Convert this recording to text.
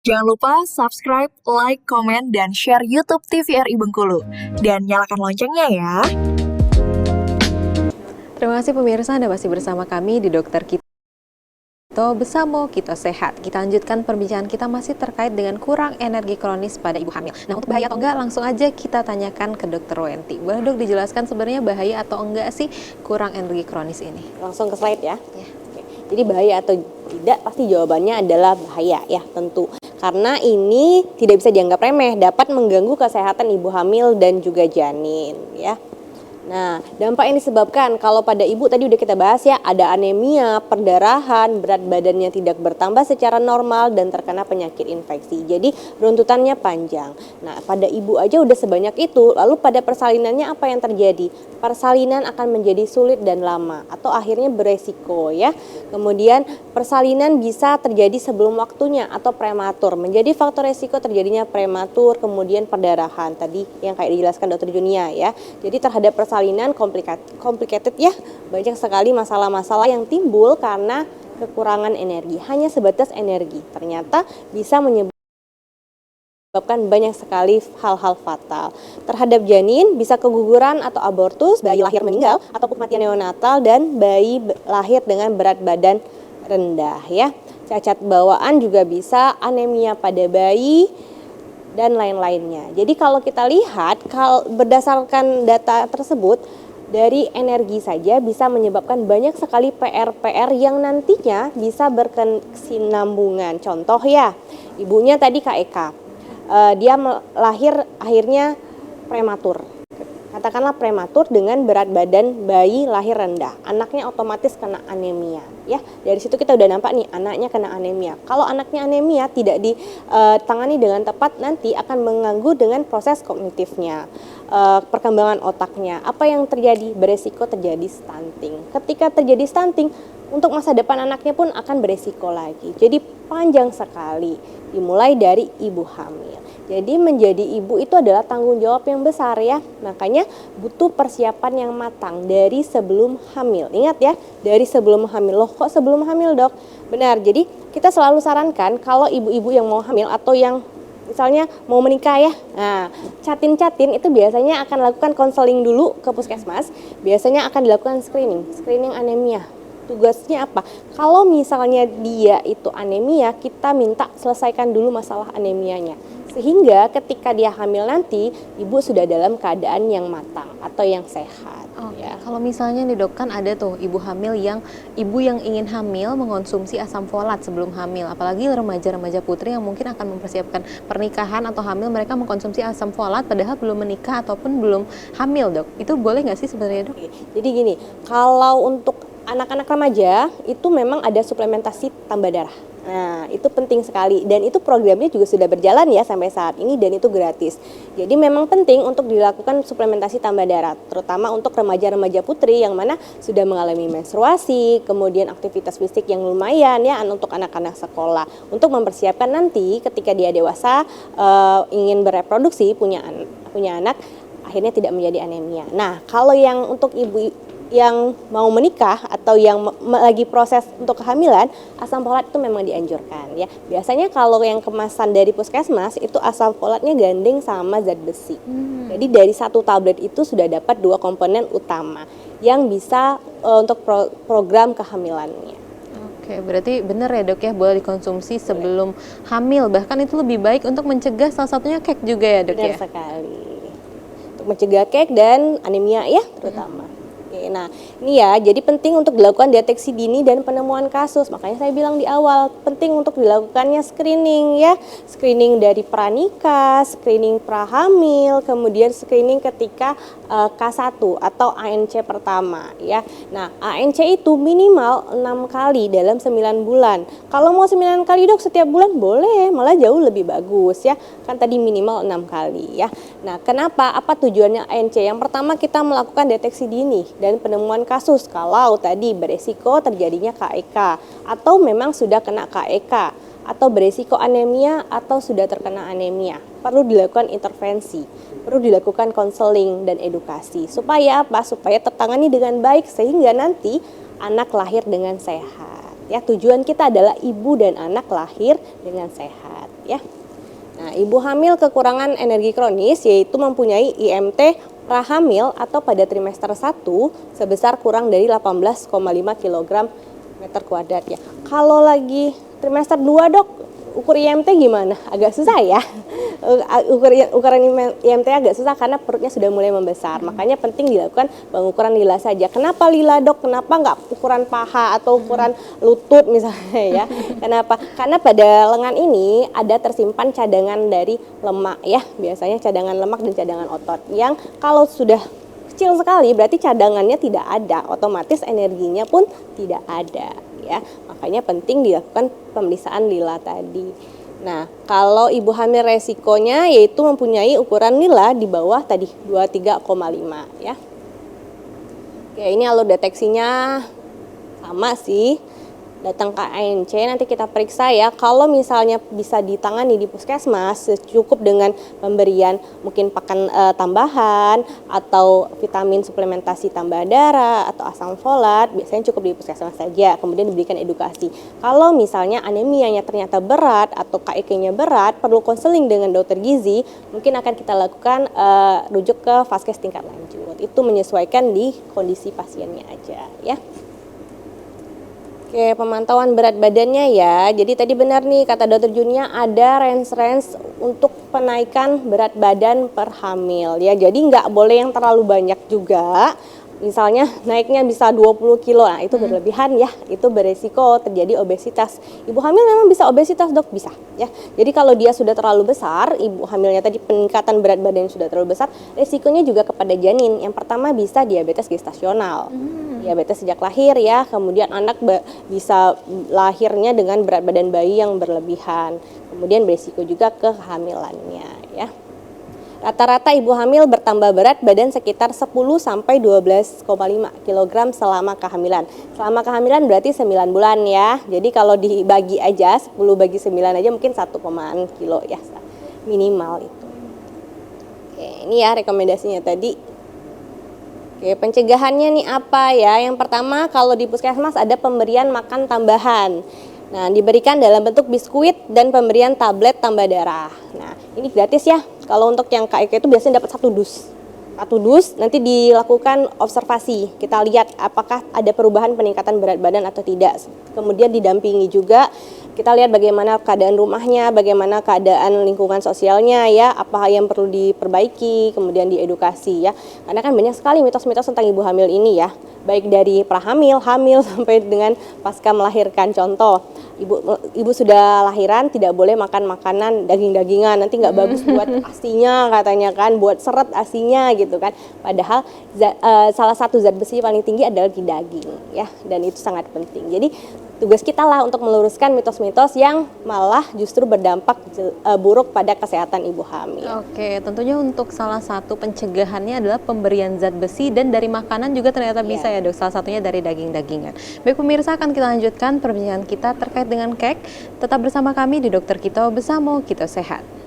Jangan lupa subscribe, like, komen, dan share YouTube TVRI Bengkulu. Dan nyalakan loncengnya ya. Terima kasih pemirsa, Anda masih bersama kami di Dokter Kito Besamo Kito Sehat. Kita lanjutkan perbincangan kita masih terkait dengan kurang energi kronis pada ibu hamil. Nah, untuk bahaya atau enggak, langsung aja kita tanyakan ke Dokter Wenti. Boleh dok dijelaskan sebenarnya bahaya atau enggak sih kurang energi kronis ini? Langsung ke slide ya. Oke. Jadi bahaya atau tidak, pasti jawabannya adalah bahaya ya tentu. Karena ini tidak bisa dianggap remeh, dapat mengganggu kesehatan ibu hamil dan juga janin ya. Nah, dampak yang disebabkan kalau pada ibu tadi udah kita bahas ya, ada anemia, perdarahan, berat badannya tidak bertambah secara normal dan terkena penyakit infeksi. Jadi runtutannya panjang. Nah, pada ibu aja udah sebanyak itu, lalu pada persalinannya apa yang terjadi? Persalinan akan menjadi sulit dan lama atau akhirnya beresiko ya. Kemudian persalinan bisa terjadi sebelum waktunya atau prematur. Menjadi faktor resiko terjadinya prematur, kemudian perdarahan tadi yang kayak dijelaskan Dr. Junia ya. Jadi terhadap persalinan complicated ya, banyak sekali masalah-masalah yang timbul karena kekurangan energi. Hanya sebatas energi ternyata bisa menyebabkan banyak sekali hal-hal fatal. Terhadap janin bisa keguguran atau abortus, bayi lahir meninggal atau kematian neonatal, dan bayi lahir dengan berat badan rendah ya. Cacat bawaan juga bisa, anemia pada bayi dan lain-lainnya. Jadi kalau kita lihat, berdasarkan data tersebut, dari energi saja bisa menyebabkan banyak sekali PR-PR yang nantinya bisa berkesinambungan. Contoh ya, ibunya tadi KEK, dia lahir akhirnya prematur. Katakanlah prematur dengan berat badan bayi lahir rendah, anaknya otomatis kena anemia ya. Dari situ kita udah nampak nih, anaknya kena anemia. Kalau anaknya anemia tidak ditangani dengan tepat, nanti akan mengganggu dengan proses kognitifnya, perkembangan otaknya. Apa yang terjadi? Beresiko terjadi stunting. Ketika terjadi stunting, untuk masa depan anaknya pun akan beresiko lagi. Jadi panjang sekali, dimulai dari ibu hamil. Jadi menjadi ibu itu adalah tanggung jawab yang besar ya. Makanya butuh persiapan yang matang dari sebelum hamil. Ingat ya, dari sebelum hamil. Loh kok sebelum hamil dok? Benar, jadi kita selalu sarankan kalau ibu-ibu yang mau hamil atau yang misalnya mau menikah ya, nah catin-catin itu biasanya akan lakukan konseling dulu ke puskesmas. Biasanya akan dilakukan screening anemia. Tugasnya apa? Kalau misalnya dia itu anemia, kita minta selesaikan dulu masalah anemianya. Sehingga ketika dia hamil nanti, ibu sudah dalam keadaan yang matang atau yang sehat. Oke, Ya. kalau misalnya nih dok, kan ada tuh ibu yang ingin hamil mengonsumsi asam folat sebelum hamil. Apalagi remaja-remaja putri yang mungkin akan mempersiapkan pernikahan atau hamil, mereka mengkonsumsi asam folat padahal belum menikah ataupun belum hamil dok. Itu boleh nggak sih sebenarnya dok? Jadi gini, kalau untuk anak-anak remaja itu memang ada suplementasi tambah darah. Nah, itu penting sekali dan itu programnya juga sudah berjalan ya sampai saat ini dan itu gratis. Jadi memang penting untuk dilakukan suplementasi tambah darah, terutama untuk remaja-remaja putri yang mana sudah mengalami menstruasi, kemudian aktivitas fisik yang lumayan ya untuk anak-anak sekolah. Untuk mempersiapkan nanti ketika dia dewasa ingin bereproduksi, punya anak, akhirnya tidak menjadi anemia. Nah, kalau yang untuk ibu yang mau menikah atau yang lagi proses untuk kehamilan, asam folat itu memang dianjurkan ya. Biasanya kalau yang kemasan dari puskesmas itu asam folatnya gandeng sama zat besi. Jadi dari satu tablet itu sudah dapat 2 komponen utama yang bisa untuk program kehamilannya. Oke, berarti benar ya dok ya, boleh dikonsumsi sebelum hamil. Bahkan itu lebih baik untuk mencegah, salah satunya kek juga ya dok ya? Benar sekali. Untuk mencegah kek dan anemia ya terutama. Nah, ini ya, jadi penting untuk dilakukan deteksi dini dan penemuan kasus. Makanya saya bilang di awal, penting untuk dilakukannya screening ya. Screening dari pranikah, screening prahamil, kemudian screening ketika K1 atau ANC pertama ya. Nah, ANC itu minimal 6 kali dalam 9 bulan. Kalau mau 9 kali dok setiap bulan boleh, malah jauh lebih bagus ya. Kan tadi minimal 6 kali ya. Nah, kenapa? Apa tujuannya ANC? Yang pertama kita melakukan deteksi dini dan penemuan kasus kalau tadi beresiko terjadinya KEK atau memang sudah kena KEK atau beresiko anemia atau sudah terkena anemia. Perlu dilakukan intervensi, perlu dilakukan konseling dan edukasi. Supaya apa? Supaya tertangani dengan baik sehingga nanti anak lahir dengan sehat. Ya, tujuan kita adalah ibu dan anak lahir dengan sehat. ya. Nah, ibu hamil kekurangan energi kronis yaitu mempunyai IMT prahamil atau pada trimester 1 sebesar kurang dari 18,5 kg meter kuadrat ya. Kalau lagi trimester 2 dok, ukur IMT gimana? Agak susah ya. Ukuran IMT agak susah karena perutnya sudah mulai membesar. Makanya penting dilakukan pengukuran lila saja. Kenapa lila dok? Kenapa nggak ukuran paha atau ukuran lutut misalnya ya? Kenapa? Karena pada lengan ini ada tersimpan cadangan dari lemak ya. Biasanya cadangan lemak dan cadangan otot. Yang kalau sudah kecil sekali berarti cadangannya tidak ada, otomatis energinya pun tidak ada ya. Makanya penting dilakukan pemeriksaan lila tadi. Nah, kalau ibu hamil resikonya yaitu mempunyai ukuran lila di bawah tadi 23,5 ya. Oke, ini alur deteksinya sama sih. Datang ke ANC nanti kita periksa ya. Kalau misalnya bisa ditangani di puskesmas cukup dengan pemberian mungkin pakan tambahan atau vitamin suplementasi tambah darah atau asam folat, biasanya cukup di puskesmas saja. Kemudian diberikan edukasi. Kalau misalnya anemianya ternyata berat atau KIK-nya berat, perlu konseling dengan dokter gizi, mungkin akan kita lakukan rujuk ke vaskes tingkat lanjut. Itu menyesuaikan di kondisi pasiennya aja ya. Oke, pemantauan berat badannya ya. Jadi tadi benar nih kata Dokter Junia ada range-range untuk penaikan berat badan per hamil ya. Jadi nggak boleh yang terlalu banyak juga. Misalnya naiknya bisa 20 kilo, nah itu berlebihan ya, itu beresiko terjadi obesitas. Ibu hamil memang bisa obesitas dok, bisa ya. Jadi kalau dia sudah terlalu besar, ibu hamilnya tadi peningkatan berat badan sudah terlalu besar, resikonya juga kepada janin. Yang pertama bisa diabetes gestasional, diabetes sejak lahir ya, kemudian anak bisa lahirnya dengan berat badan bayi yang berlebihan, kemudian beresiko juga ke kehamilannya ya. Rata-rata ibu hamil bertambah berat badan sekitar 10 sampai 12,5 kg selama kehamilan. Selama kehamilan berarti 9 bulan ya. Jadi kalau dibagi aja 10 bagi 9 aja mungkin 1 kilo ya minimal itu. Oke, ini ya rekomendasinya tadi. Oke, pencegahannya nih apa ya? Yang pertama kalau di puskesmas ada pemberian makan tambahan. Nah, diberikan dalam bentuk biskuit dan pemberian tablet tambah darah. Nah, ini gratis ya. Kalau untuk yang KIK itu biasanya dapat 1 dus. 1 dus nanti dilakukan observasi. Kita lihat apakah ada perubahan peningkatan berat badan atau tidak. Kemudian didampingi juga. Kita lihat bagaimana keadaan rumahnya, bagaimana keadaan lingkungan sosialnya ya, apa yang perlu diperbaiki, kemudian diedukasi ya. Karena kan banyak sekali mitos-mitos tentang ibu hamil ini ya. Baik dari prahamil, hamil sampai dengan pasca melahirkan. Contoh, ibu sudah lahiran tidak boleh makan makanan daging-dagingan, nanti nggak bagus buat asinya katanya kan, buat seret asinya gitu kan. Padahal salah satu zat besi paling tinggi adalah di daging ya, dan itu sangat penting. Jadi tugas kita lah untuk meluruskan mitos-mitos yang malah justru berdampak buruk pada kesehatan ibu hamil. Oke, tentunya untuk salah satu pencegahannya adalah pemberian zat besi dan dari makanan juga ternyata bisa ya dok, salah satunya dari daging-dagingan. Baik pemirsa, akan kita lanjutkan perbincangan kita terkait dengan KEK. Tetap bersama kami di Dokter Kito Besamo Kito Sehat.